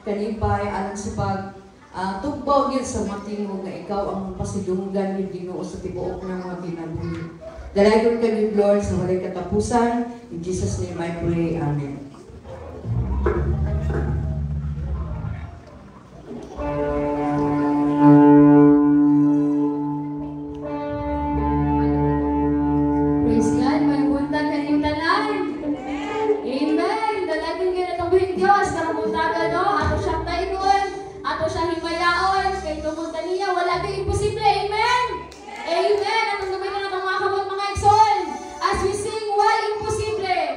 kanipay alang sa pag tugbaw gyud sa matingog nga ikaw ang pasidunggan ni Ginoo sa tibuok ng mga kinabuhi. Dalagon kami Lord sa walay katapusan. In Jesus' name I pray. Amen. Praise God, magbunta kanyang tanan. Amen. Dalagin kayo na tubuhin Diyos. Karabuntagan, no? Ato siyang taingon. Ato siyang himayaon. Kay tumunta niya, wala kang imposible. Amen. Amen. Atong gawin na itong mga kabot mga eksol. As we sing, why imposible?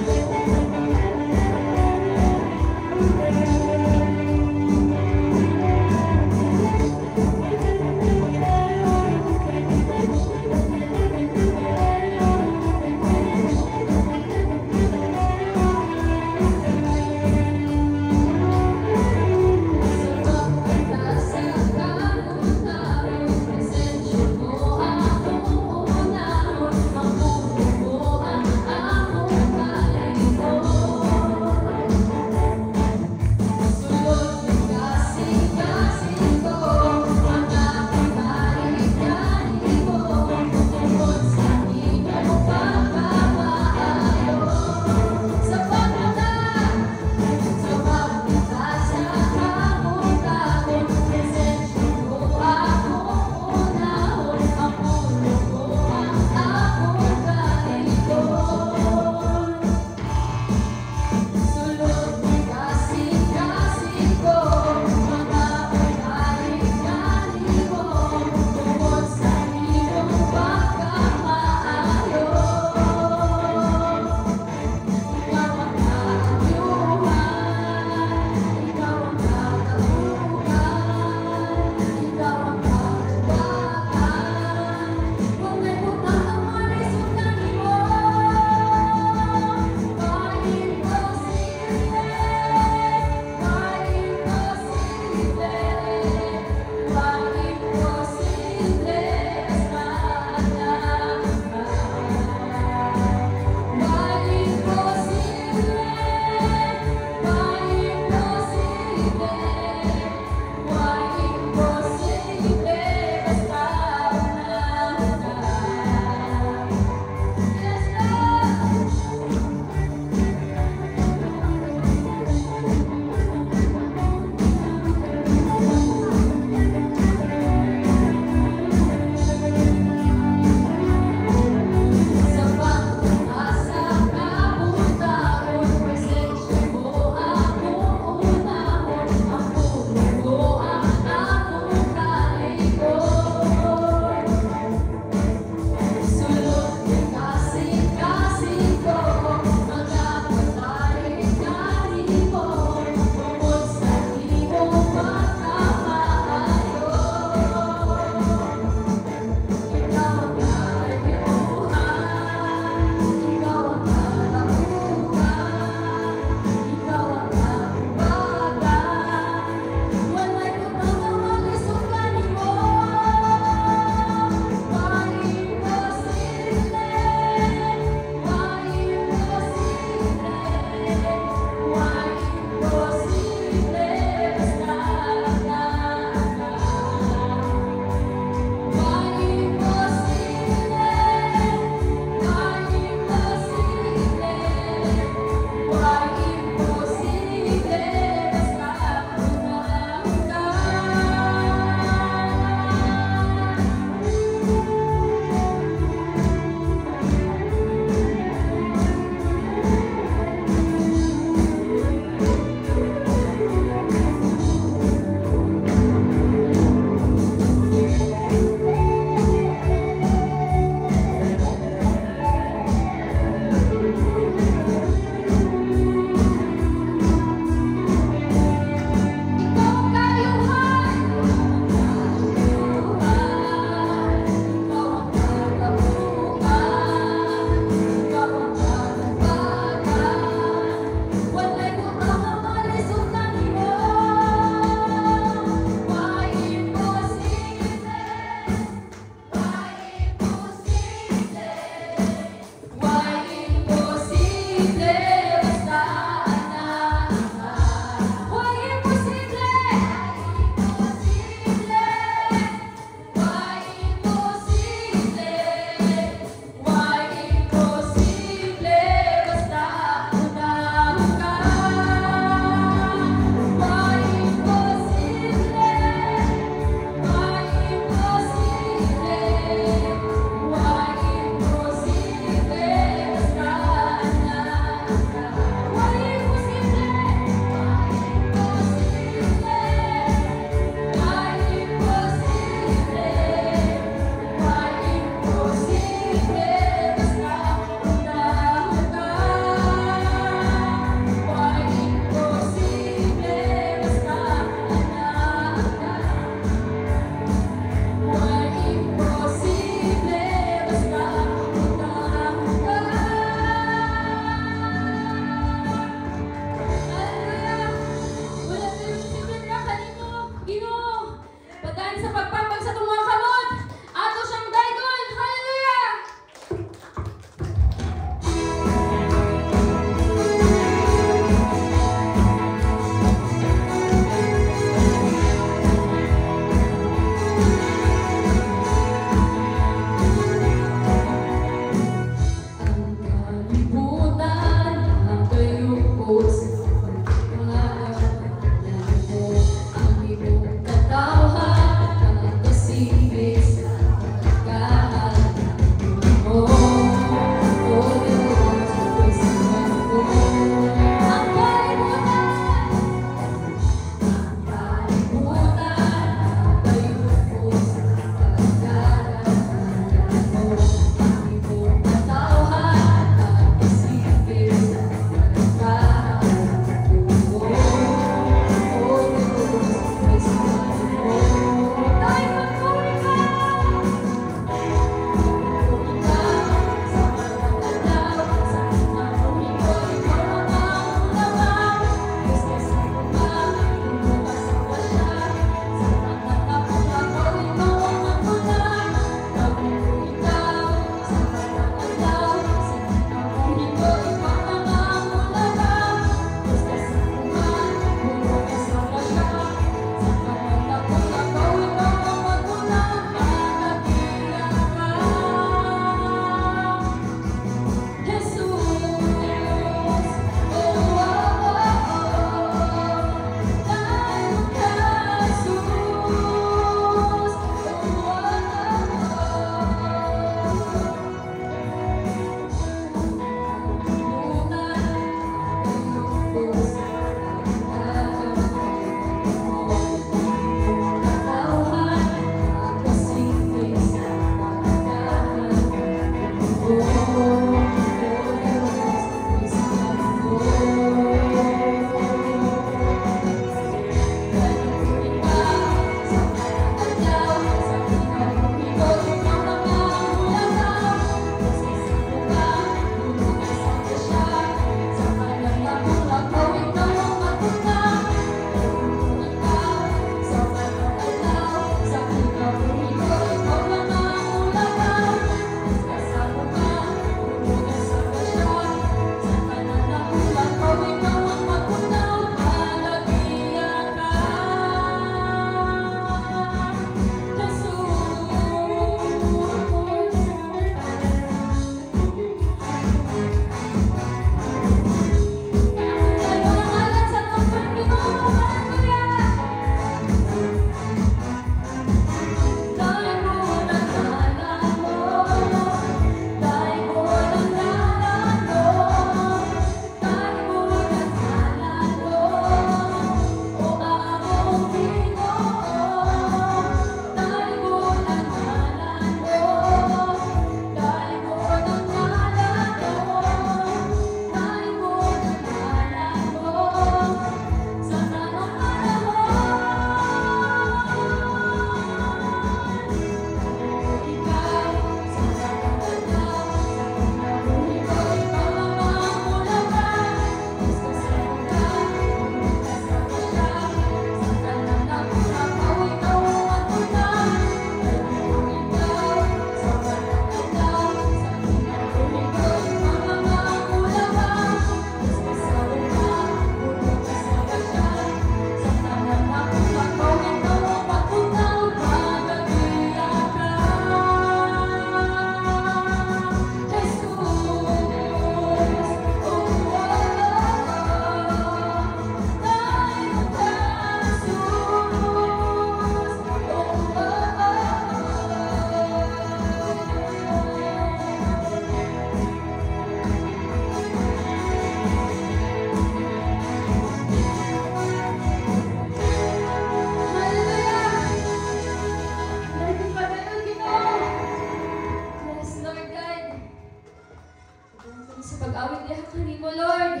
kanimo, Lord.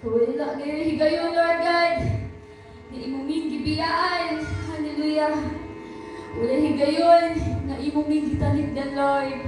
Kawala ngayon higayon, Lord God. Na imuming gibiyaan. Hallelujah. Wala higayon na imuming gitanigdan, Lord.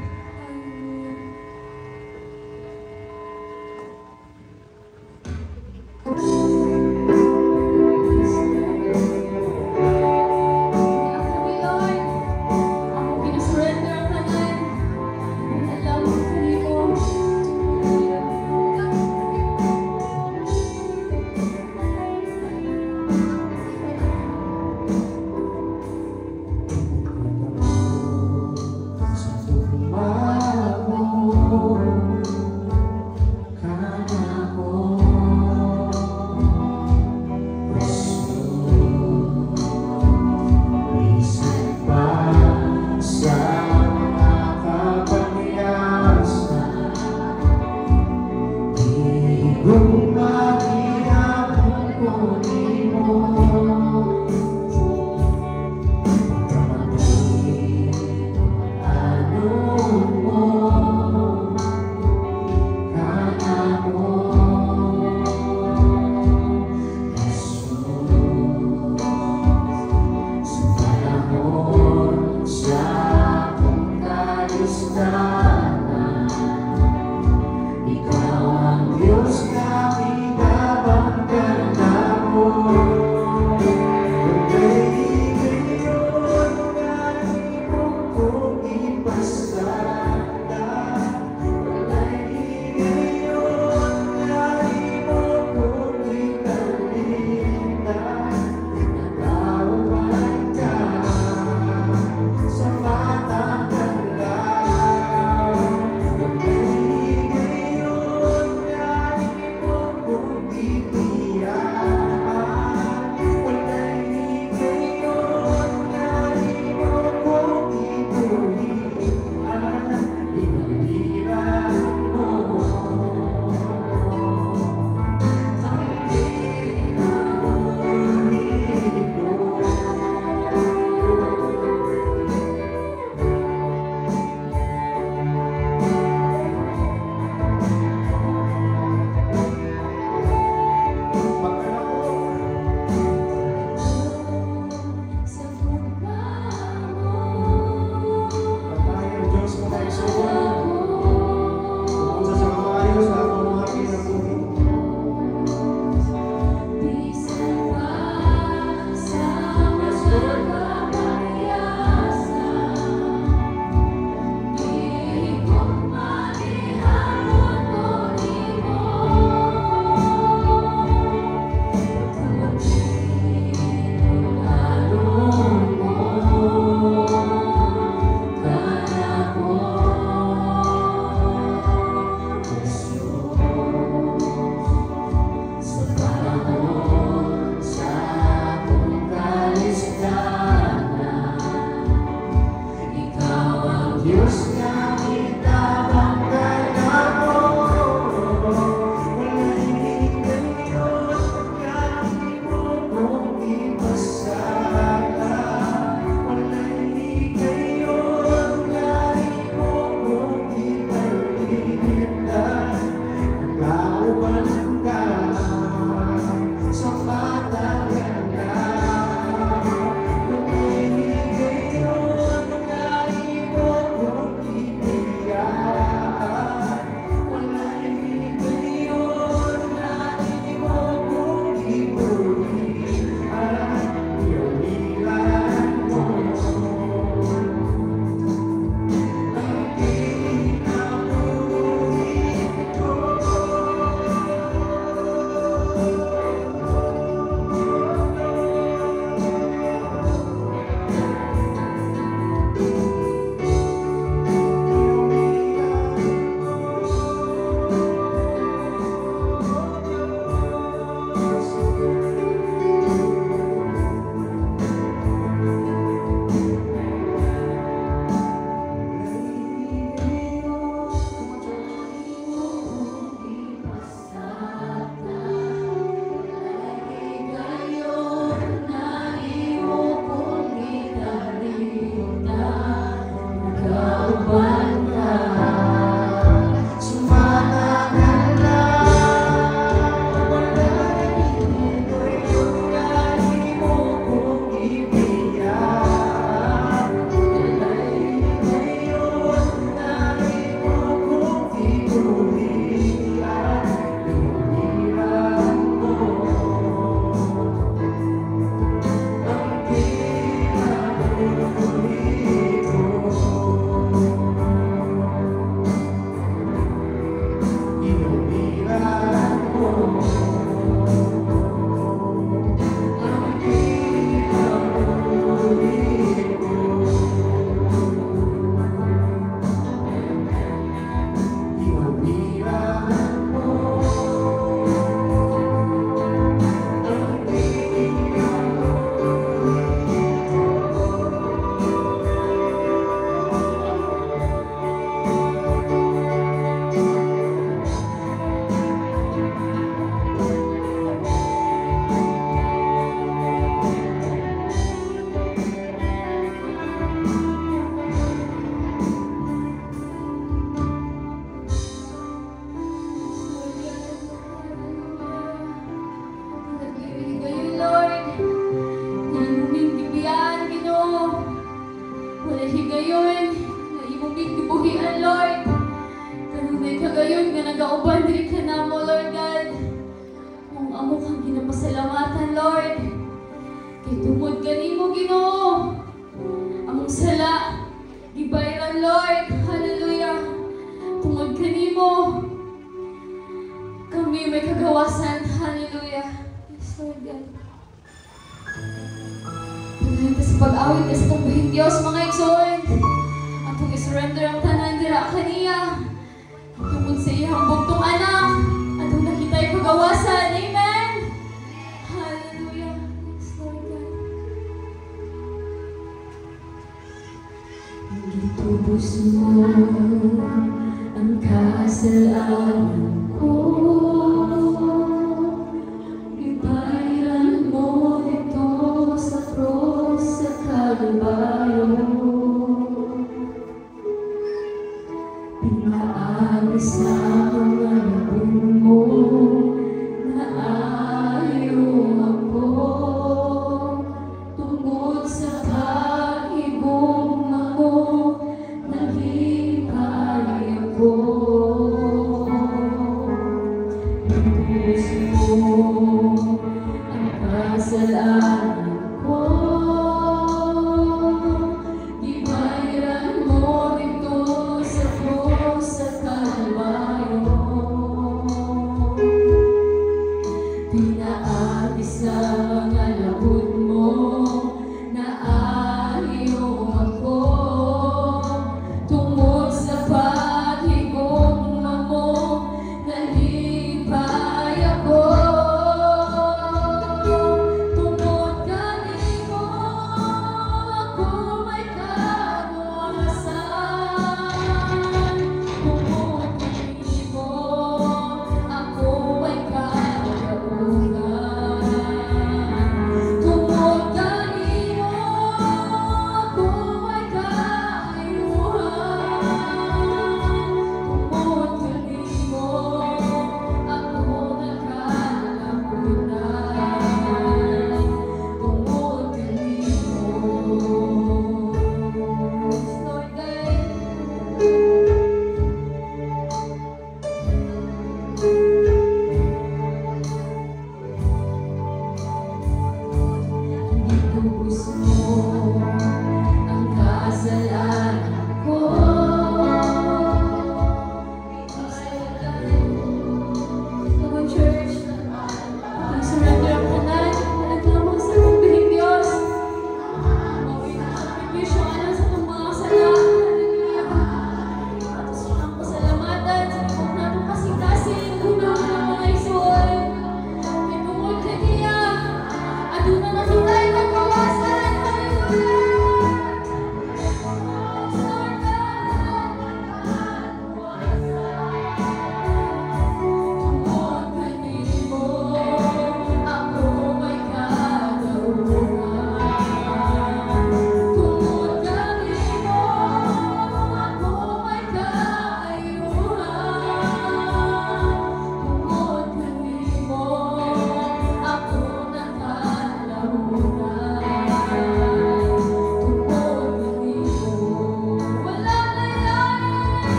yun nga nagauban diri ka na mo, Lord God. Kung amo kang ginapasalamatan, Lord. Kay tungod kanimo, Ginoo. Among sala, gibayran, Lord. Hallelujah. Tungod kanimo, kami may kagawasan. Hallelujah. Yes, Lord God. Pagdating sa pag-awit ka sa tambahing Diyos, mga igsoon. Atong isurrender ang tanan dira kaniya. Tungod sa iyang bugtong anak, atong nakita'y pagawasan. Amen! Hallelujah! Yes, Lord God. Itubos mo ang kasalanan ko. Ibayran mo dito sa cross sa Kalbaryo. Pinaagis na ang alabong mo na ayaw ako tungkol sa kaibong mo nalipay ako.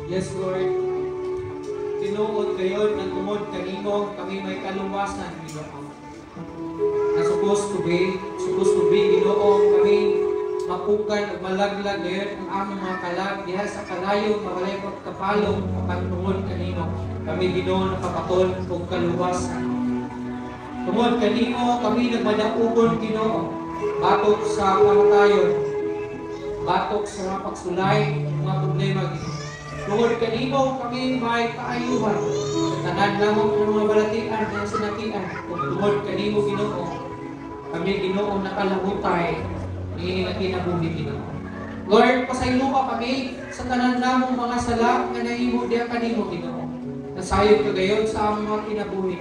Yes, Lord. Tinuod kayo, nagtumod kanino, kami may kaluwasan, Ginoo. Na supposed to be, Ginoo, kami mapukan o malaglag ngayon ang aming mga kalag, diha sa kalayo, mawalay pagkapalong, kapagtungod kanino. Kami, Ginoo, nakapakol o kaluwasan. Tungod kanino, kami nagmadaugon, Ginoo, batok sa kamatayon, batok sa mga pagsulay, mga problema, Ginoo. Tungod kanino kami may kaayuhan. Tanan lamang ng mga balatian na sinakian. Tungod kanino, Ginoo, kami, Ginoo, nakalabutay ni kinabuhi, Ginoo. Lord, pasaylo ka kami sa tanan namong mga sala nga nahimo diha kanimo, Ginoo. Nasayod ka gayon sa among mga kinabuhi.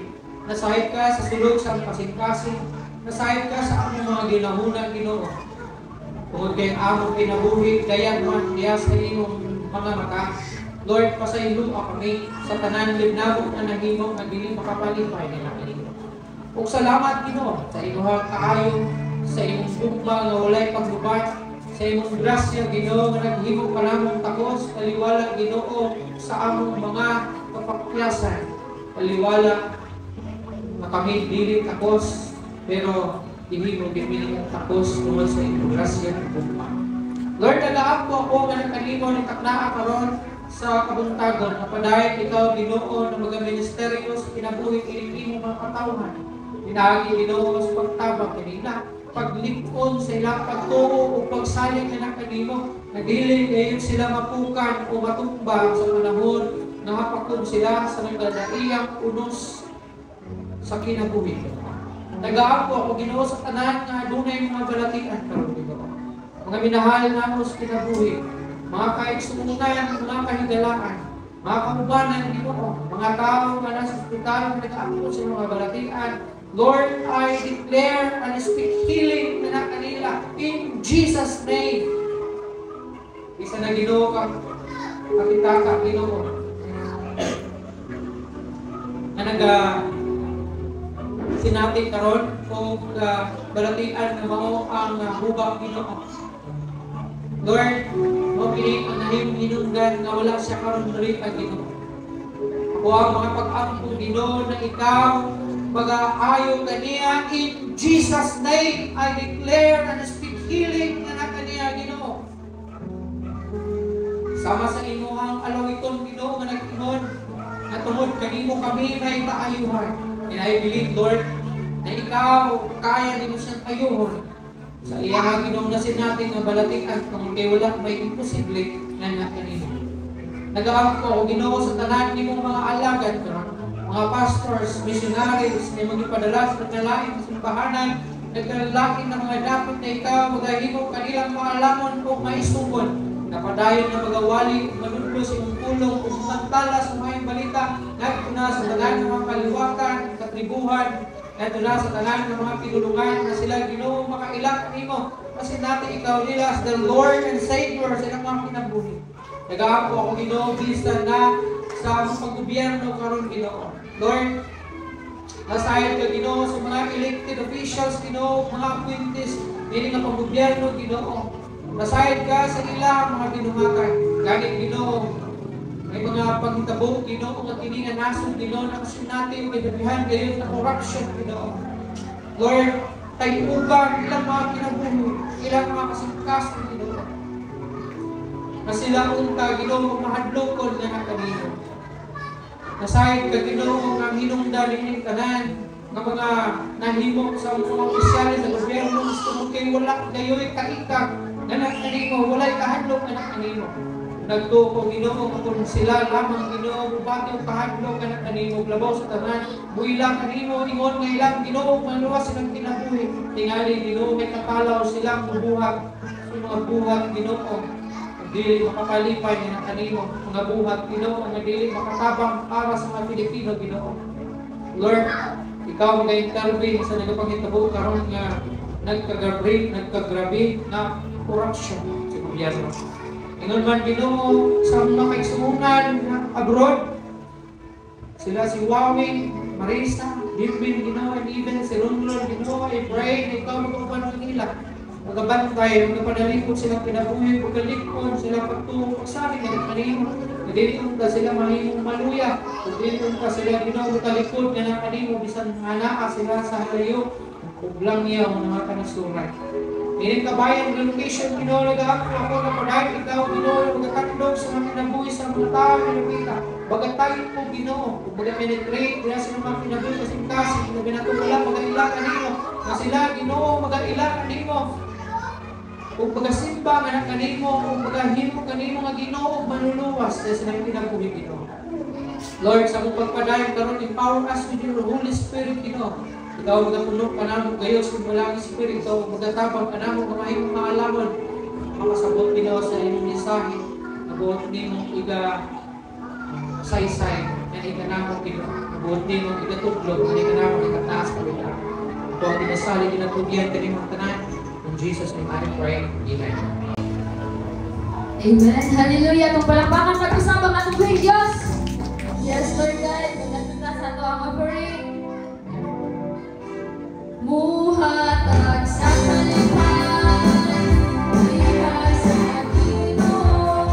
Nasayod ka sa sulod sa kasing-kasing. Nasayod ka sa among mga ginahunan, Ginoo. Tungod kay among kinabuhi, dayan man diha sa imong mga mata. Lord, pasaylo ka kami sa tanan libnabok na nahimo nga dili makapalipay ni namin. Ug salamat, Ginoo, sa inyong kaayo, sa inyong gugma nga walay paglubat, sa imong grasya, Ginoo, nga naghimo ka namong takos, taliwala, Ginoo, sa among mga kapakyasan. Taliwala na kami dili takos, pero ihimo gipili ang takos tungod sa inyong grasya ug gugma. Lord, nagaap po ako nga nagkanimo ni taknaa karon sa kabuntagon, napadayon ikaw, Ginoo, na mga ministeryo sa kinabuhi kining imong mga katawhan. Pinagi, Ginoo, sa pagtabang kanina, paglikon sa ilang pagtuo o pagsalig na kanimo, nagili ngayon sila mapukan o matumba sa panahon na hapakon sila sa nagdadaiyang unos sa kinabuhi. Nag-aapo ako, Ginoo, sa tanan na dunay mga balatian karon, Ginoo. Mga minahal na mo sa kinabuhi, mga kaigsuunan, mga kahigalaan, mga kaubanan, Ginoo, mga tao na nasa ospital na nag-aapo sa mga balatian. Lord, I declare and speak healing na kanila in Jesus' name. Isa na, Ginoo, kakita ka, Ginoo, na sinati karon o balatian na mao ang hubang, Ginoo. Lord, mapili ang nahimong hinungdan na wala siya karon diri ka, Ginoo. Ako ang mga pag-ampo, Ginoo, na ikaw mag-aayo kaniya in Jesus' name. I declare and speak healing na kaniya, Ginoo. Sama sa imuhang alawiton, Ginoo, nga nag-ingon na tungod kanimo kami may kaayuhan. And I believe, Lord, na ikaw kaya din mo siyang ayuhon. Sa iyahagin nung nasin natin na balatikan kung kay wala may imposible na kanino. Nag-aam ko, Ginoo, sa tanan ni mong mga alagad, mga pastors, missionaries, na magpadala sa nalain sa simbahanan, nagkalaki ng mga dapat na ikaw, magahimo kanilang maalamon o maisugod. Napadayon na magawali, manunlo sa iyong tulong, o sumantala sa mga balita, nagtuna sa tanan ng mga kaliwatan, katribuhan, ito na sa tanan ng mga pinulungan na sila, Ginoo, makailang kanimo. Kasi natin ikaw nila as the Lord and Savior sa ilang mga kinabuhi. Nag-aapo ako, Ginoo, bisan na sa paggobyerno karon, Ginoo. Lord, nasayad ka, Ginoo, sa mga elected officials, Ginoo, mga appointees, hindi nga paggobyerno, Ginoo. Nasayad ka sa ilang mga binuhatan. Ganit, Ginoo, may mga paghitabo, Ginoo, at hindi nga nasong, Ginoo, na kasi natin kaibihan kayo na corruption, Ginoo. Lord, tayo ubang ilang mga kinabuhi, ilang mga kasingkasan, Ginoo. Na sila unta, Ginoo, mahadlokon na kanino. Nasayad ka, Ginoo, ng hinungdan ng tanan, ng mga nahimok sa mga opisyalis sa gobyerno, gusto mo kayo wala kayo'y kaikag, na kanino, wala'y kahadlok na kanino. Nagtuko, Ginoo, kung sila lamang, Ginoo, bati o kahadlok na kanino, labaw sa tanan, builang kanino, ingon nga ilang, Ginoo, maluwas silang kinabuhi. Tingali, Ginoo, may kapalaw silang bubuhat, sa mga buhat, Ginoo, dili makapalipay na kanino, mga buhat, Ginoo, ang dili makatabang para sa mga Pilipino, Ginoo. Lord, ikaw mag-intervene sa nagapangitabo karon nga nagkagrabe na corruption sa gobyerno. Ingon man, Ginoo, sa mga kaigsuunan abroad, sila si Huawei, Marisa, Bimbin, Ginoo, and even si Ronlon, Ginoo, I pray na ikaw magpapanon nila. Magabantay, magpadalikod silang pinabuhi, pagkalikod, sila pagtuo, pagsabi na kanino, dili mo ka sila mahimong maluya, ug dili mo ka sila Ginoo talikod nga na kanimo bisan anaa sila sa halayo, ug lang niya ang mga kanasuran. Ining kabayan ng location Ginoo nagaako ako na padayon ikaw Ginoo nagakandog sa mga kinabuhi sa mga tao nga nakita. Bagatay ko Ginoo, ug penetrate dira sa mga kinabuhi sa singkasi, nga binatulala magaila kanimo, nga sila Ginoo magaila kanimo. Ug pagasimba nga kanimo, ug pagahimo kanimo nga Ginoo ug manluluwas sa mga kinabuhi Ginoo. Lord, sa mong pagpadayon karon empower us with your Holy Spirit Ginoo. Ikaw magapulong ka namin gayos kung walang Espiritu, magatabang ka namin kamahimong maalaman, makasabot Ginoo sa inyong mensahe, nabuot ni mong saysay, na ikanamong Ginoo, nabuot ni mong ikatuglog, na ikanamong ikataas ka rin. Ito ang dinasali, dinatugyan ka rin mong tanan. In Jesus' name I pray. Amen. Amen. Hallelujah. Kung palakpakan pag-usapang atong buhay Diyos. Yes, Lord God. Maganda sa ito ang offering. Muhatag sa kalipan, liha sa Ginoo.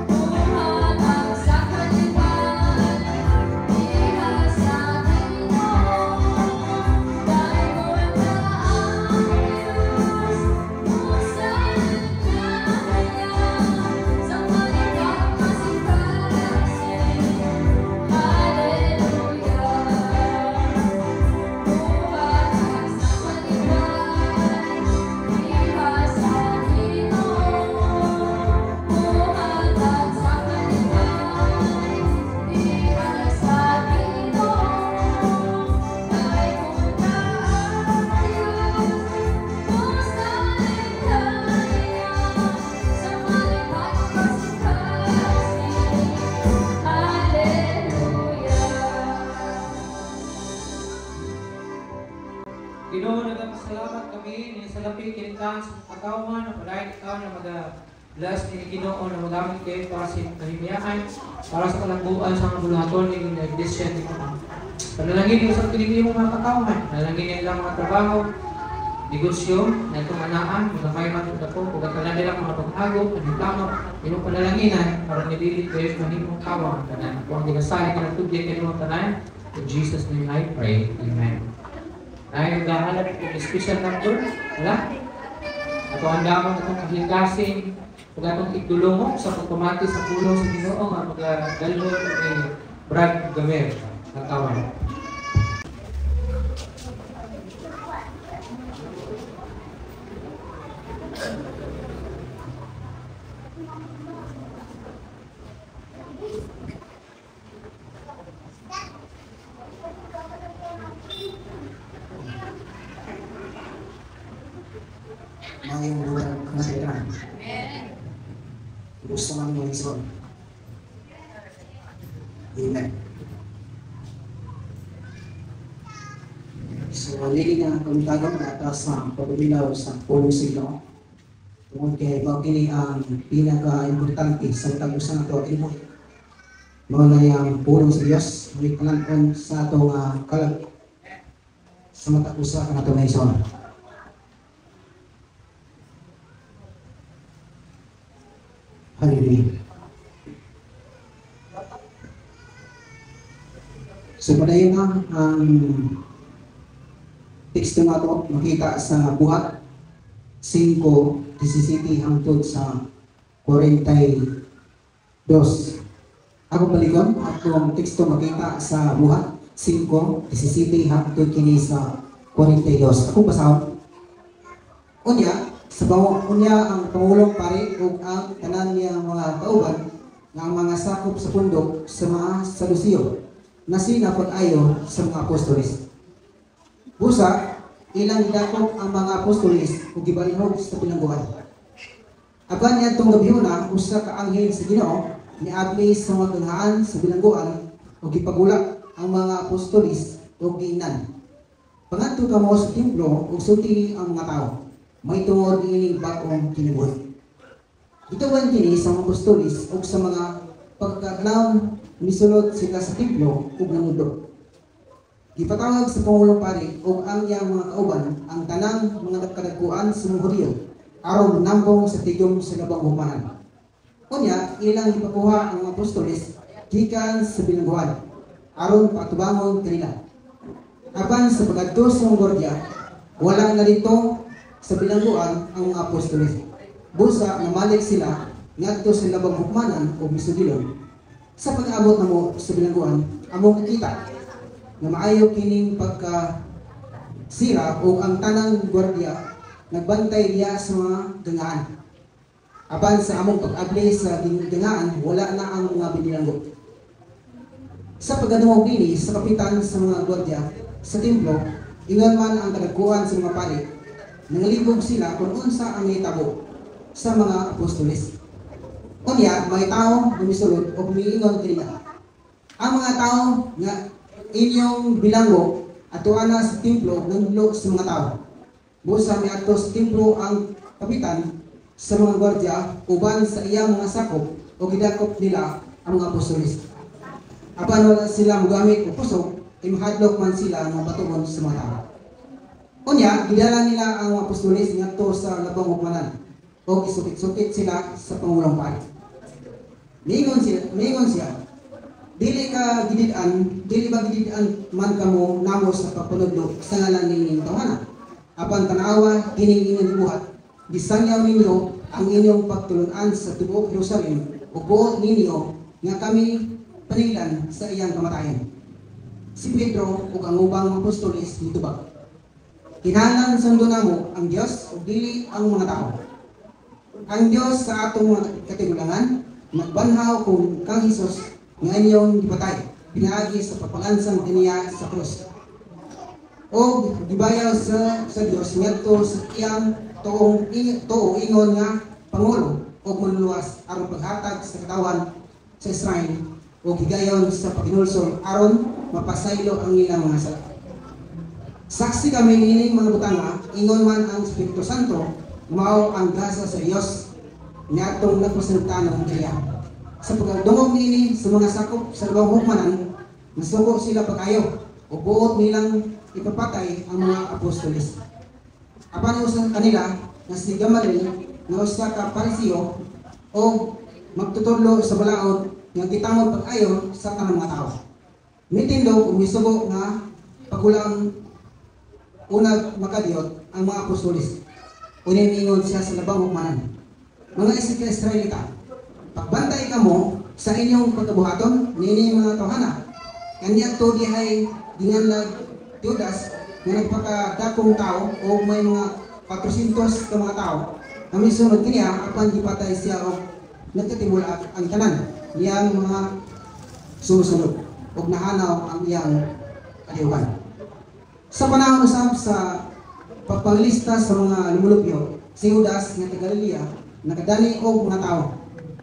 Muhatag sa kalipan, liha sa Ginoo. Dahil mo na ang Diyos, musahin kaya sa kalipan masipalasin. Hallelujah. Ginoo, nagpasalamat kami ni sa lapig kinitan sa katawan na padayon ikaw na mag-bless ni Ginoo na magamit kayo para sa kahimiyaan para sa kalambuan sa mga bulaton ni Iglesia ni Ginoo. Panalangin niyo sa pinili mong mga katawan, panalangin niyo ilang mga trabaho, negosyo, na itong anaan, mga kaiman ito po, kung na nilang mga paghago, paghiklamo, inyong panalanginan para nililit kayo sa manimong kawang tanan. Kung ang dinasali ka ng tubig kayo mga tanan, in Jesus' name I pray. Amen. Ay, naghahanap ng special number, wala? Ato ang damang itong kahigasin, pag itong igdulungo sa pagpamati sa pulo sa Ginoo nga mag-galon ni Brad Gamer, ang kawan. Mayong lugar kasiran. Gusto namin mo ison. Amen. So, lili nga kamitagang na atas sa pagbilaw sa pulong siglo. Tungkol kay Bagini ang pinaka-importante sa tagusan na ito ay mo. Mga yung pulong sa Diyos, may kalankon sa itong kalag sa matakusa ka na ito na ison. Hallelujah. So, padayon na ang teksto na ito makita sa buhat 5:17 hangtod sa 42. Ako baligon, atong teksto makita sa buhat 5:17 hangtod kini sa 42. Ako basahon. Unya, sa unya ang Pangulong Pari ug ang tanan niya mga kauban nga ang mga sakop sa pundok sa mga Sadusiyo na sinapag-ayo sa mga apostoles. Busa, ilang gidakop ang mga apostoles ug gibalihog sa pinangguhan. Aban niya itong gabihuna, usa ka anghel sa Ginoo niabli sa mga ganghaan sa bilangguan ug gipagulak ang mga apostoles ug giingnan. Pangadto kamo sa templo ug sulti ang mga tawo. May tungod ining bagong kinabuhi. Ituwan kini sa mga apostoles ug sa mga pagkadlaw misulod sila sa templo ug nanudlo. Gipatawag sa Pangulong Pari ug ang iyang mga kauban ang tanang mga kadagkuan sa mga Hudyo aron nambong sa tigom sa labang humanan. Unya, ilang ipakuha ang apostoles gikan sa bilangguan aron patubangon kanila. Apan sa pagadto sa gwardiya, wala na dito sa bilangguan ang mga apostoles. Busa namalik sila ngadto sa labang hukmanan o misugilon. Sa pag-abot namo sa bilangguan, among nakita nga maayo kining pagka sira o ang tanang gwardiya nagbantay niya sa mga gangaan. Apan sa among pag-abli sa gangaan, wala na ang mga binilanggo. Sa pagdumog dini sa kapitan sa mga gwardiya sa templo, ingon man ang kadagkuhan sa mga pari, nangalibog sila kung unsa ang hitabo sa mga apostoles. Unya, may tao gumisulod o gumiingon kanila. Ang mga tao nga inyong bilanggo atuana sa templo nangulo sa mga tao. Busa may ato sa templo ang kapitan sa mga gwardiya uban sa iyang mga sakop o gidakop nila ang mga apostoles. Apan wala sila magamit o pusok, imahadlok man sila ng patungon sa mga tao. Unya, gidala nila ang mga apostoles ngadto sa labang hukmanan o isukit-sukit sila sa pangulong pari. Miingon siya, dili ba gididan man kamo namo sa papanudlo sa ngalan ning tawhana. Apan tanawa kining inyong buhat, bisangyaw ninyo ang inyong pagtulunan sa tibuok Jerusalem ug buot ninyo nga kami panilan sa iyang kamatayan. Si Pedro ug ang ubang apostoles nitubag, kinahanglan sundo namo ang Dios ug dili ang mga tao. Ang Dios sa atong mga katigulangan nagbanhaw kung kang Hesus nga inyong gipatay pinaagi sa pagpalansang kaniya sa krus. O gibayaw sa Dios ngadto sa iyang tuong ingon nga pangulo o manluwas aron paghatag sa katawan sa Israel o gigayon sa paginulsol aron mapasaylo ang ilang mga sala. Saksi kami ining mga butanga, ingon man ang Espiritu Santo, mao ang gasa sa Dios nga atong nagpresenta ng kaniya. Sa pagdungog niini sa mga sakop sa labang hukmanan, nasuko sila pag-ayo o buot nilang ipapatay ang mga apostoles. Apan usan kanila nga si Gamaliel nga usa ka Pariseo o magtutudlo sa balaod nga gitamod pag-ayo sa tanang mga tao. Mitindog o misugo nga pagulang unag makadiyot ang mga apostoles. Unin-ingon siya sa labang hukmanan, mga Israelita, pagbantay kamo sa inyong pagkabuhaton nini mga tawhana. Kanya to dihay ginganlag Judas nga nagpakadakong tao o may mga 400 ka mga tao na misunod kaniya apan gipatay siya o nagkatimula ang tanan niyang mga sumusunod o nahanaw ang iyang kaliwan. Sa panahon usab sa pagpanglista sa mga lumulupyo, si Judas nga taga Galilea nakadani og mga tao.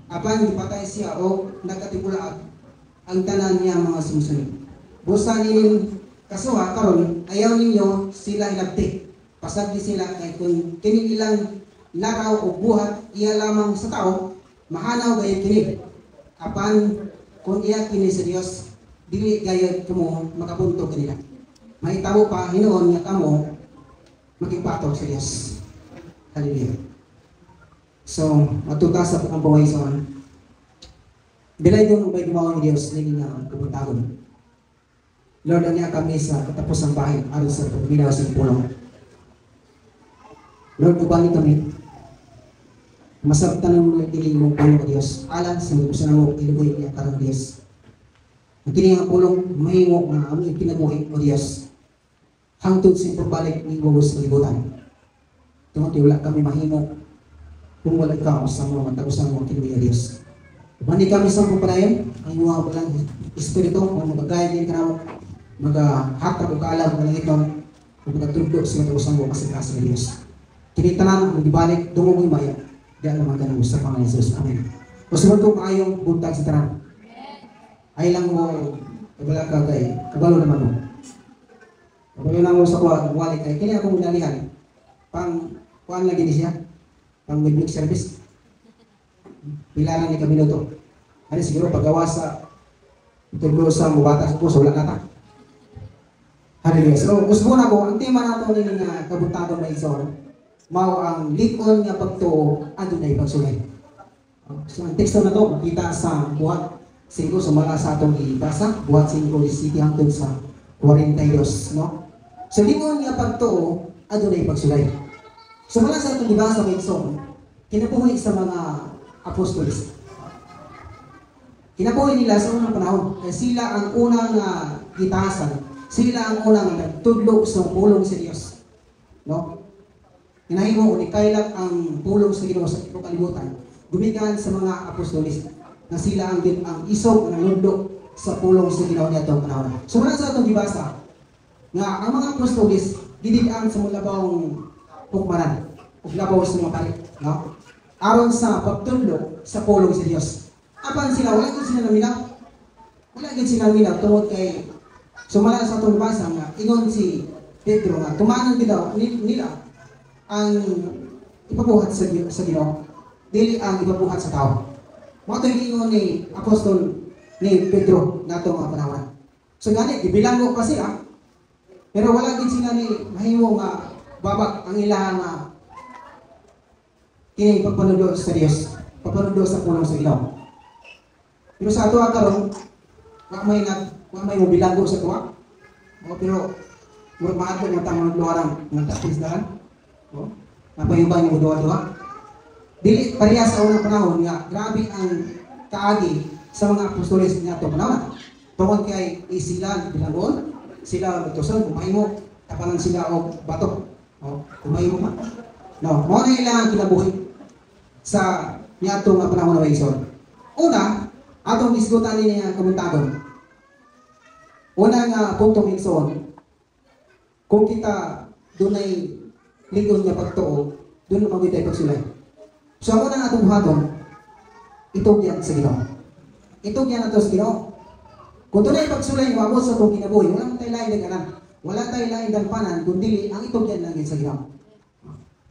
Apan gipatay siya o nagkatibulaag ang tanan niya mga sumusunod. Busa ninin kasuha karon ayaw ninyo sila ilabti. Pasagdi sila kay kung kini ilang laraw o buhat iya lamang sa tao, mahanaw gayud kini. Apan kung iya kini sa Dios, dili gayud kamo makapunto kanila. Mahitabo pa hinuon nga kamo magipatog sa Dios. Hallelujah. So, matuta sa ang pawayson. Bilay doon ubay gumawa ni Dios nini nga ang kabuntagon. Lord, anya kami sa katapos ng bahay aron sa pagminaw sa pulong. Lord, ubani kami. Masabtan ng mga tiling mong pulong o Diyos. Alang sa mga gusto mo ilubuhin niya karang Diyos. Ang tiling ang pulong mahingok na ang ipinabuhin o Diyos. Hangtod sa pagbalik ng bugos ng libutan. Tumatiwala kami mahingok. Kung wala ka sa mga matagusan mo kinuwi o Diyos. Ubani kami sa pagpanayan. Ang mga walang espiritu kung magagaya din ka na maghatag o kaalam ng ito kung magtulog sa matagusan mo kasi kasi ng Diyos. Kinitanan ang dibalik, dumong yung maya. Diyan naman ganun sa Panginoon Jesus. Amen. Masunod ko maayong buntag sa tanan. Ay lang mo, wala ka kay, kabalo naman mo. Kabalo na mo sa kuwa, wali kay, kaya akong nalihan. Pang, kuhaan lagi ni siya. Pang midweek service. Pilaran ni kami to. Ano siguro paggawa sa tuglo sa mubata sa puso, wala nata. Hallelujah. So, usbo na ko, ang tema nato ni nga kabuntagon na isor, mao ang likon nga pagtuo adunay pagsulay. So ang teksto na to makita sa buhat 5 sumala sa atong ibasa, buhat 5:17 hangtod sa 42, no? So lingon nga pagtuo adunay pagsulay. Sumala sa atong ibasa kay Son, kinabuhi sa mga apostoles. Kinabuhi nila sa unang panahon, kaya sila ang unang gitasan, sila ang unang nagtudlo sa pulong sa Dios, no? Hinahimo ni kailak ang pulong sa Ginoo sa tibuok kalibutan gumikan sa mga apostoles na sila ang isog ng lundo sa pulong sa Ginoo niadtong panahon. So wala sa atong gibasa nga ang mga apostoles gidid-an sa mulabawng hukmanan ug labaw sa mga pari, no? Aron sa pagtudlo sa pulong sa Dios. Apan sila wala gid sila naminaw. Wala gid sila naminaw tungod kay sumala sa atong basa nga ingon si Pedro nga tumanon gid nila ang ipabuhat sa Ginoo, dili ang ipabuhat sa tao. Mao to ingon ni apostol ni Pedro nato mga panahon. So gani gibilanggo pa sila, pero wala gid sila ni mahimo nga babak ang ilang kini pagpanudlo sa Dios, pagpanudlo sa pulong sa Ginoo. Pero sa ato karon wa may mobilanggo sa tuwa. Pero murag maato nga tamang luarang nga tapis dalan. Napayubang yung duwa-duwa. Dili pareha sa unang panahon nga grabe ang kaagi sa mga apostoles niya itong panahon. Tungkol kay sila bilanggon, sila lutuson, kumahimo, tapanan sila o bato. Kumahimo man. No, mo na ilang kinabuhi sa niya itong panahon na Wayson. Una, atong isgutan niya kamuntagon. Una nga puntong Wayson, kung kita dunay lingon nga pagtuo, doon naman tayo pagsulay. So ako na atong buhaton, itog yan sa Ginoo. Itog yan nato sa Ginoo. Kung doon ay pagsulay, wabot sa itong kinabuhi, wala tayo lain ng kanan. Wala tayo lain ng panan, kundi ang itog yan lagi sa Ginoo.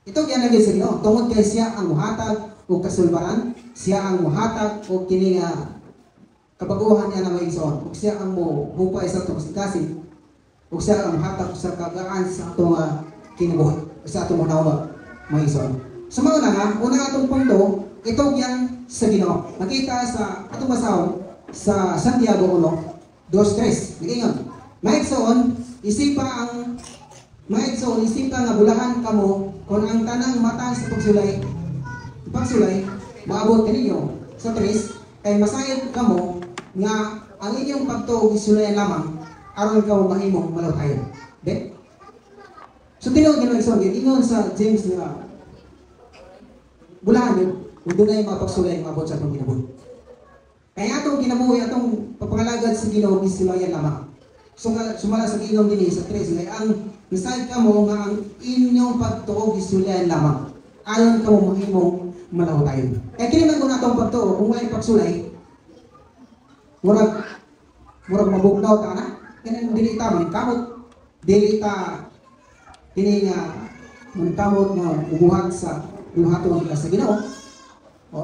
Itog yan lagi sa Ginoo. Tungod kay siya ang muhatag o kasulbaran, siya ang muhatag o kini kabaguhan niya na may isoon. O siya ang muhupay sa itong kasikasin, o siya ang muhatag sa kagaan sa itong kinabuhi. Sa atong manawa may ison. So mao na nga, una atong punto, itog yan sa Ginoo. Makita sa atong basahon sa Santiago 1:2-3. Nagingon, maigsoon isipa nga bulahan kamo kung ang tanang mata sa pagsulay maabot kaninyo sa 3 kay masayod kamo nga ang inyong pagtuog isulayan lamang aron kamo mahimong malutayon. Okay? So tinawag nila isang ingon sa James nga bulahan yun, kung doon ay mapagsulay mabot sa atong kinabuhi. Kaya atong kinabuhi, atong papangalagad sa Ginoo isulayan lamang. So sumala sa Ginoo din sa 3 nga ang misayod kamo nga ang inyong pagtuog isulayan lamang ayon kamo mahimong malutayon. Kaya kini man kung atong pagtuog kung walay pagsulay murag mabugnaw ta na kini dili ta man kamot, dili ta kini nga muntamot nga ubuhat sa buhaton nila sa Ginoo.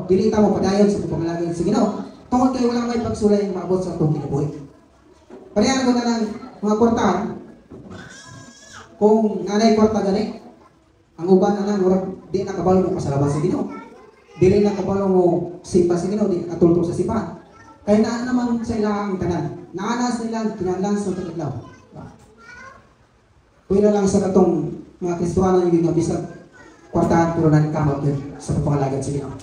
Dili ta mo padayon sa pagpangalagad sa Ginoo. Tungod kay wala may pagsulay nga maabot sa atong kinabuhi. Pareha ko na lang mga kwartahan. Kung nanay kwarta gani, ang uban na lang murag di nakabalo mo pasalamat sa Ginoo. Dili nakabalo mo simba sa Ginoo, di nakatulto sa simbahan. Kaya naa naman sa ilang tanan. Naanas nilang kinahanglan sa taglaw. Pwede lang sa katong mga Kristohanon yung mga bisag kwartahan pero nanikamot yun sa pagpangalagad sa Ginoo.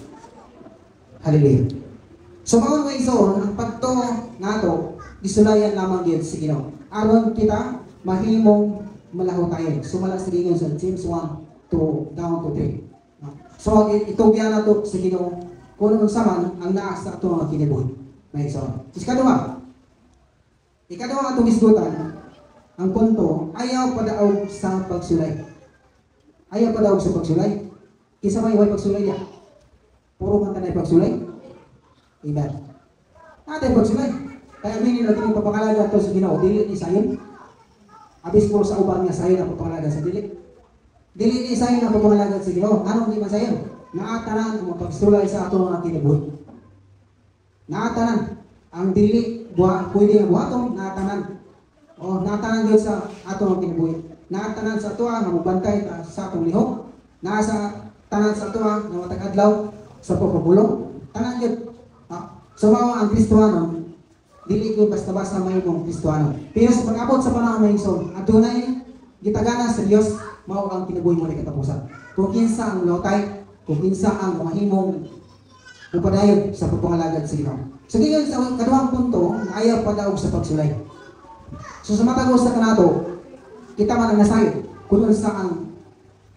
Hallelujah. So mga mga iso, ang pagto nato, isulayan lamang yun sa Ginoo. Aron kita mahimong malahutayon. Sumala sa Ginoo sa James 1:2-3. So itugyan nato sa Ginoo kung anong saman ang naas sa ito mga kinibuhi. May iso. Ikaduha atong isgutan. Ang punto, ayaw padaog sa pagsulay. Ayaw padaog sa pagsulay. Kisa may pagsulay niya. Puro man tanay pagsulay. Amen. Natin pagsulay. Kaya minin natin yung papangalaga ito sa Ginoo. Dili ni sayon. Abis mo sa uban nga sayon ang papangalaga sa dili. Dili ni sayon ang papangalaga sa Ginoo. Anong di man sayon? Naatanan ang pagsulay sa ato mga kinibuhi. Naatanan. Ang dili, pwede nga buhaton, naatanan. Natanan yun sa atong kinabuhi. Natanan sa ato nga mabantay sa atong lihok. Nasa tanan sa ato nga matag-adlaw sa pagpabulong. Tanan yun. So mao ang Kristohanon, dili ko basta-basta may mong Kristohanon. Pero sa pag-abot sa panahon na Igsoon, adunay gitagana sa Dios mao ang kinabuhi mo ni katapusan. Kung kinsa ang lotay, kung kinsa ang mahimong upadayon sa pagpangalagad sa Ginoo. So ngayon sa kaduhang punto, ayaw padaog sa pagsulay. So sa matagos sa kanato, kita man ang nasayo kung sa ang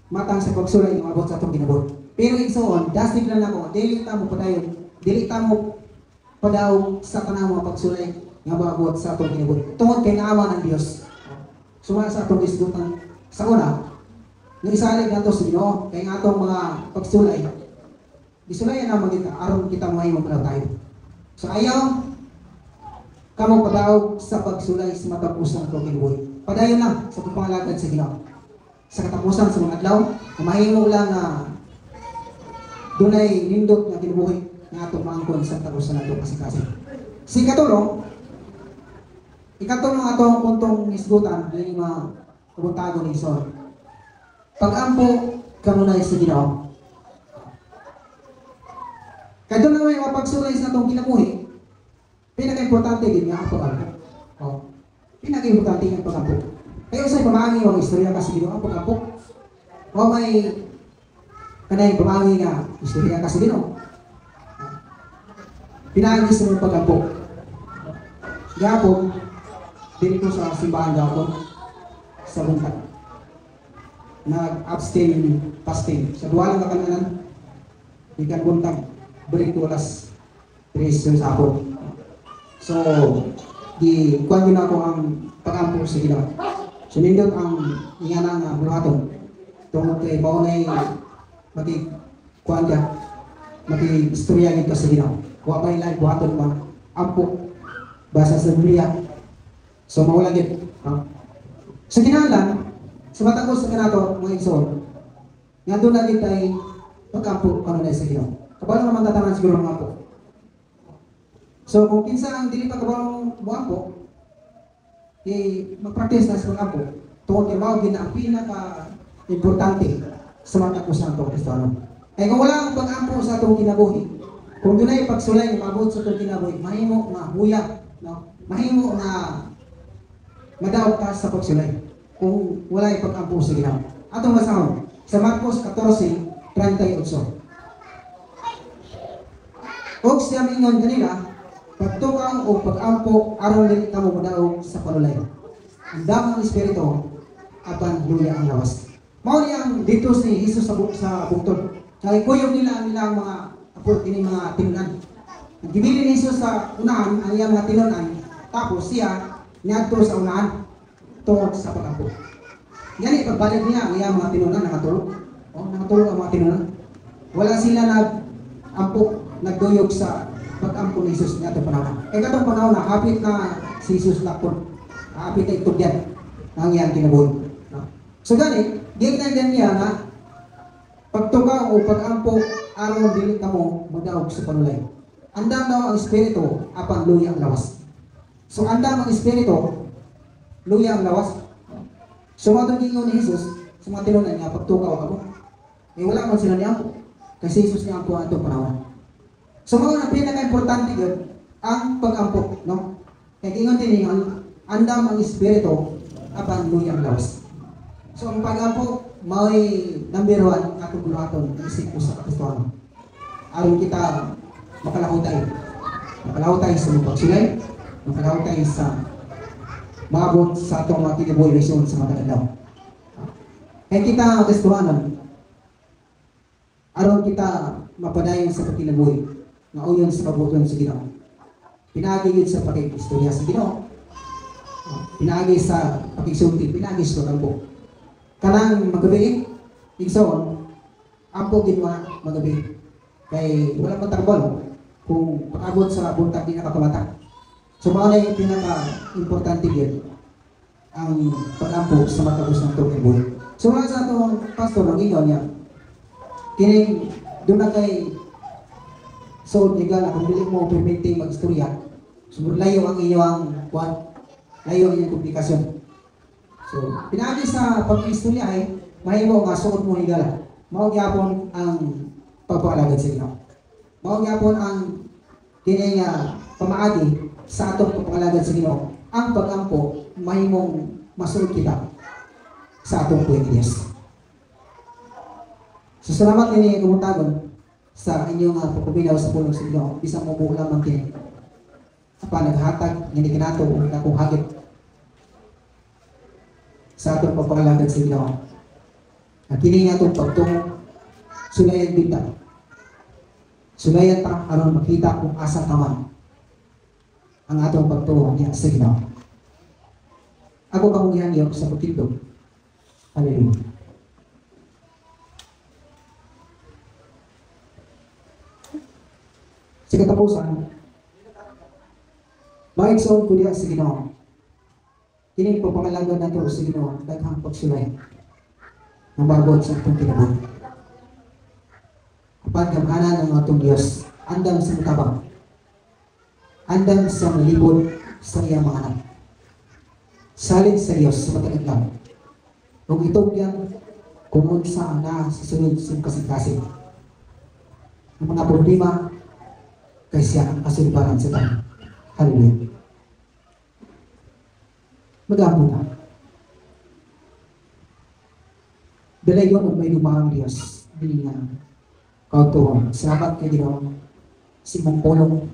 matang sa pagsulay ng abot sa atong kinabuhi. Pero igsoon, dasig lang ako, dili ta mo padayon, dili ta mo padaog sa kanang mga pagsulay nga maabot sa atong kinabuhi. Tungod kay naawa ng Dios. Sumala sa atong isgutan sa una, nga isalig nato sa Ginoo kay nga atong mga pagsulay. Gisulayan na magita aron kita mahimong padaw tayo. So ayaw kamo padaog sa pagsulay sa matapusan atong kinabuhi. Padayon lang sa pagpangalagad sa Ginoo. Sa katapusan sa mga adlaw, mahimo lang nga dunay nindot nga kinabuhi nga atong maangkon sa tapusan nato kasing-kasing. Si katulong, ikatong mga atong puntong isgutan dili mga kabuntago ni Igsoon. Pag-ampo kanunay sa Ginoo. Kaya doon na may mapagsulay sa atong kinabuhi, pinaka-importante din nga ang pag-ampo. Pinaka-importante nga ang pag-ampo. Kaya usay pamangi ang istorya kasi Ginoo ang pag-ampo. O may kanay pamangi nga istorya kasi Ginoo. Pinagi sa mga pag-ampo. Gapon, dito sa simbahan gapon, sa buntag. Nag-abstain fasting. Sa duwa lang kakanan, ikan buntag, balik to alas 3 sa hapon. So, kuwan din ako ang pag-ampo sa Ginoo. Sunindot ang ingana nga buluhaton. Tungkol kay maunay maki-kuwan ka, maki-istorya nito sa Ginoo. Wa may lang buhaton pa ampo basa sa Biblia. So mawala gid. Sa kinahanglan, sa matagos sa kanato mga Igsoon, nga doon na gid tay pag-ampo kanunay sa Ginoo. Kabalo naman tatanan siguro mga ampo. So kung kinsa ang dili pa kabalo mo ampo, mag-practice na sa pag-ampo. Tungod kay mao gid ang pinaka importante sa matagos sa atong Kristohanon. Kay kung wala ang pag-ampo sa atong kinabuhi, kung dunay pagsulay nga maabot sa atong kinabuhi, mahimo nga huyag, no? Mahimo nga madaog ka sa pagsulay. Kung wala ay pag-ampo sa Ginoo. Atong basahon sa Marcos 14:38. Og siya mingon kanila, pagtukaw o pag-ampo aron dili kamo madaog sa panulay. Ang damang espiritu apan luya ang lawas. Mao ni ang dito si Jesus sa bugtod. Kay kuyog nila ang ilang mga apo kini mga tinunan. Gibili ni Jesus sa unahan ang iyang mga tinunan, tapos siya niadto sa unahan tungod sa pag-ampo. Gani pagbalik niya ang iyang mga tinunan nakatulog. Nakatulog ang mga tinunan. Wala sila nag-ampo, nagduyog sa pag-ampo ni Jesus niya itong panahon. Kaya katong panahon na hapit na si Jesus lakon, hapit na itugyan ang iyang kinabuhi. So gani, gignan niya nga pagtukaw o pag-ampo aron dili kamo madaog sa panulay. Andam daw ang espiritu apan luya ang lawas. So andam ang espiritu, luya ang lawas. So matong gingon ni Jesus sa mga tinunan nga pagtukaw kamo. Wala man sila ni ampo. Kasi Jesus ni ampo ato panahon. So mao na pinaka-importante gud ang pag-ampo, no? Kay gingon din ni andam ang espiritu apan luya ang lawas. So ang pag-ampo mao'y number 1 atong buluhaton ang isip sa Kristohanon. Aron kita makalahutay sa mga pagsulay, makalahutay sa maabot sa atong mga kinabuhi sa mga adlaw. Kaya kita ang Kristohanon, aron kita mapadayon sa pagkinabuhi, nga uyon sa kabuton sa Ginoo. Pinagi sa pakikistorya sa Ginoo, pinagi sa pakigsulti, pinagi sa pagkampo. Kanang magabi, Igsoon, ampo ginwa magabi. Kay wala pa tarbol kung pag-abot sa buntag di nakakamatak. So mao na yung pinaka-importante yun ang pag-ampo sa matapos ng tukibuhi. So wala sa atong pastor ang ingon niya, kining doon na kay so legal kung dili mo permitting mag-istorya, so layo ang iyong layo ang iyong komplikasyon. So, pinagi sa pag-istorya ay mahimo nga suot mo higala. Mao gyapon ang pagpaalagad sa Ginoo. Mao gyapon ang kini nga pamaagi sa atong pagpangalagad sa Ginoo. Ang pagampo mahimong masulod kita sa atong puwing Diyos. So salamat kini kumutagon sa inyong pagpabinaw sa pulong sa Ginoo. Bisang mo buo lamang kini. Apa naghatag nga kinato ug akong hagit sa atong pagpangalagad sa Ginoo. At kini nga itong pagtungo, sulayan kita. Sulayan ta aron makita kung asa ka man ang atong pagtungo niya sa Ginoo. Ako kang ihangiyo sa pagtindog. Hallelujah. Sa katapusan, maigsoon ko diya sa Ginoo. Kini pagpangalagad nato sa Ginoo, daghang pagsulay ng bagod sa atong kinabuhi. Kapag gamhanan ng atong Diyos, andam sa mutabang, andam sa malibod sa iyang mga anak. Salin sa Diyos sa matagad lang. Kung itong yan, kung unsa na sa sunod sa kasing-kasing. Ang mga problema, kay siya ang kasulbaran sa tayo. Hallelujah. Mag-aampo na. Dalay yun may lumang Diyos. Hindi nga kautuhan. Salamat kay Ginoo si mong pulong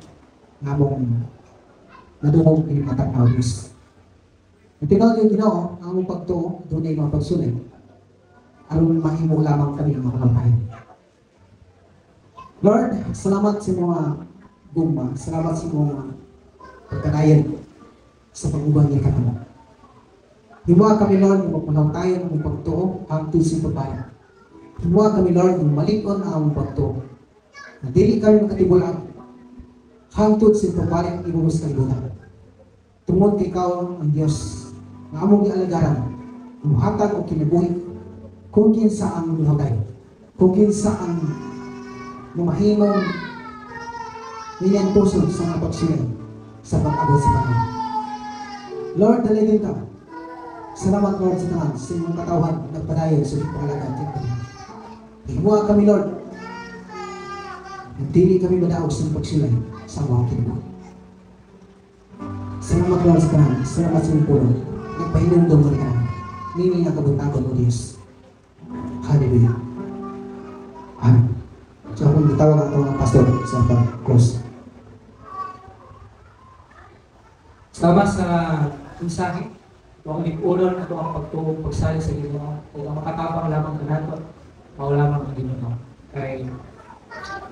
nga mong nadungog kay matanaw Diyos. At tinawag yung Ginoo ang mong pagtuo doon ay mga pagsunod. Aron mahimo lamang kami ng mga kapay. Lord, salamat sa mga gumba. Salamat sa mga pagkanayan sa pag-ubang niya katamo. Himuha kami, Lord, na magpulaw tayo ng mong pagtuo hangtod sa pagbayan. Himuha kami, Lord, na malikon ang mong pagtuo. Na dili kami makatibulan hangtod sa pagbayan ang ibuhos kalibutan. Tungod kay ikaw ang Diyos na among gialagaran, umuhatag o kinabuhi, kung kinsa ang muhatay, kung kinsa ang mamahimong niyan puso sa mga pagsulay sa pag-abot sa Panginoon. Lord, dalagin ka. Salamat, Lord, sa tanan sa inyong katawan nagpadayon sa inyong pangalagan. Himuha kami, Lord. Hindi kami madaog sa pagsulay sa mga kinabuhi. Salamat, Lord, sa tanan. Salamat sa inyong pulo. Nagpahinumdong mo ka. Mimi nga kabuntagon mo, Diyos. Hallelujah. Amen. So, akong bitawag ang tawag ng pastor sa pag-close. Salamat sa mensahe. Ito ang lig-unon, ito ang pagtuong pagsali sa Ginoo. Kung ang makatabang lamang ka nato, mao lamang ang Ginoo. Kaya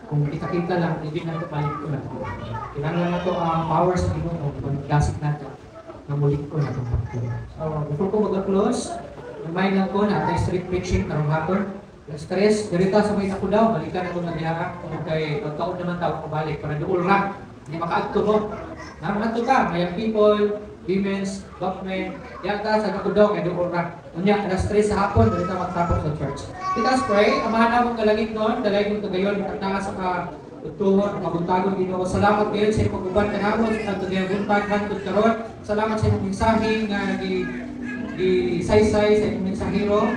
kung kita-kita lang, hindi na ito balik ko na ito. Kinanglan na ito ang power sa Ginoo, pag-lasik na ito, na mulik ko na itong pagtuong. So, before ko mag-close, remind lang ko na tayo street preaching karong hapon. Alas 3, dirita sa may ako daw, balikan ako ng diha. Kung kay pagkaon naman tao pabalik para doon ra, hindi makaadto mo. Namanto ka, may people, women's, government, yata sa nakudaw kay doon ra. Unya, alas 3 sa hapon, dirita magtapos sa church. Let us pray, amahan na mong kalagit noon, dalay kong tagayon, makatanga sa tuhon, mabuntagon Ginoo. Salamat kayo sa ipag-uban ka naman, sa tagayang buntag, hantod karon. Salamat sa inyong mensahe nga saysay sa inyong mensahero.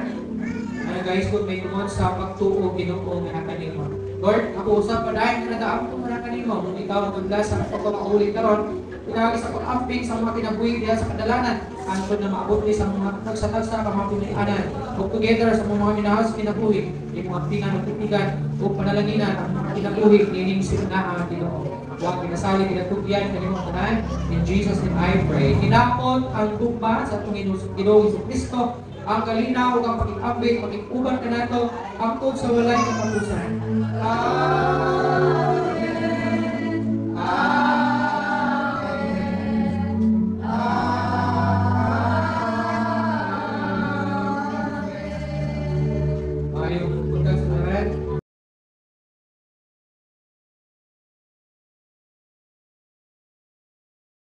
Guys, kung may tungod sa pagtuo, Ginoo nga kanimo. Lord, ako usap pa dahil na nag-aampo mo na kanimo. Kung ikaw nagundla sa pagkakaulit karon, pinagis sa pag-amping sa mga kinabuhi diya sa kadalanan. Antod na maabot ni sa mga tagsatagsa ka mga pinilianan. Kung together sa mga minahas kinabuhi, yung mga pingan at titigan o panalanginan ang mga kinabuhi, nining sinahan Ginoo. Huwag pinasali pinatugyan kanimong tanan. In Jesus' name I pray. Hinapot ang tugma sa Ginoo Kristo. Ang kalinaw, ang pag-iambing, pag-iuban ka na ito, ang tug sa walay ng kapusan.